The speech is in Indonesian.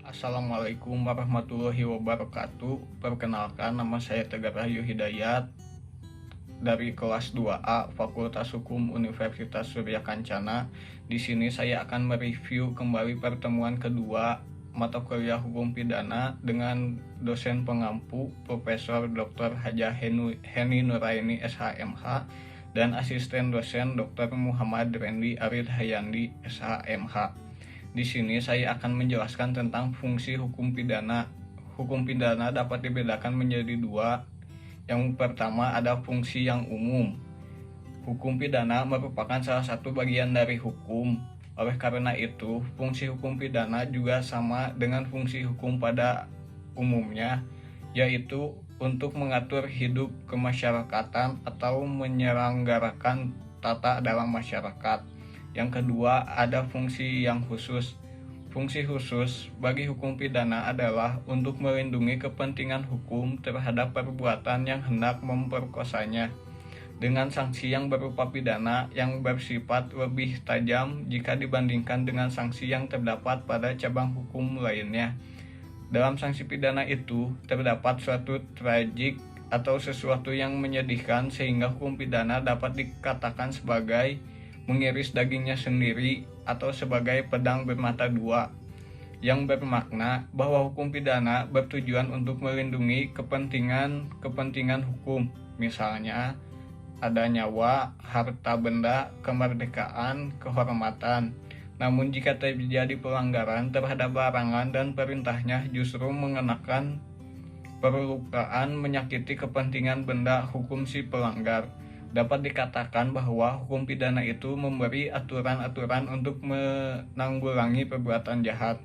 Assalamualaikum warahmatullahi wabarakatuh. Perkenalkan, nama saya Tegar Rahayu Hidayat dari kelas 2A Fakultas Hukum Universitas Surya Kencana. Di sini saya akan mereview kembali pertemuan kedua mata kuliah Hukum Pidana dengan dosen pengampu Profesor Dr. Hajah Heni Nuraini SHMH dan asisten dosen Dr. Muhammad Rendi Arid Hayandi SHMH. Di sini saya akan menjelaskan tentang fungsi hukum pidana. Hukum pidana dapat dibedakan menjadi dua. Yang pertama ada fungsi yang umum. Hukum pidana merupakan salah satu bagian dari hukum. Oleh karena itu, fungsi hukum pidana juga sama dengan fungsi hukum pada umumnya, yaitu untuk mengatur hidup kemasyarakatan atau menyelenggarakan tata dalam masyarakat. Yang kedua, ada fungsi yang khusus. Fungsi khusus bagi hukum pidana adalah untuk melindungi kepentingan hukum terhadap perbuatan yang hendak memperkosanya, dengan sanksi yang berupa pidana yang bersifat lebih tajam jika dibandingkan dengan sanksi yang terdapat pada cabang hukum lainnya. Dalam sanksi pidana itu terdapat suatu tragik atau sesuatu yang menyedihkan sehingga hukum pidana dapat dikatakan sebagai mengiris dagingnya sendiri atau sebagai pedang bermata dua, yang bermakna bahwa hukum pidana bertujuan untuk melindungi kepentingan hukum, misalnya ada nyawa, harta benda, kemerdekaan, kehormatan. Namun jika terjadi pelanggaran terhadap larangan dan perintahnya justru mengenakan perlukaan menyakiti kepentingan benda hukum si pelanggar, dapat dikatakan bahwa hukum pidana itu memberi aturan-aturan untuk menanggulangi perbuatan jahat.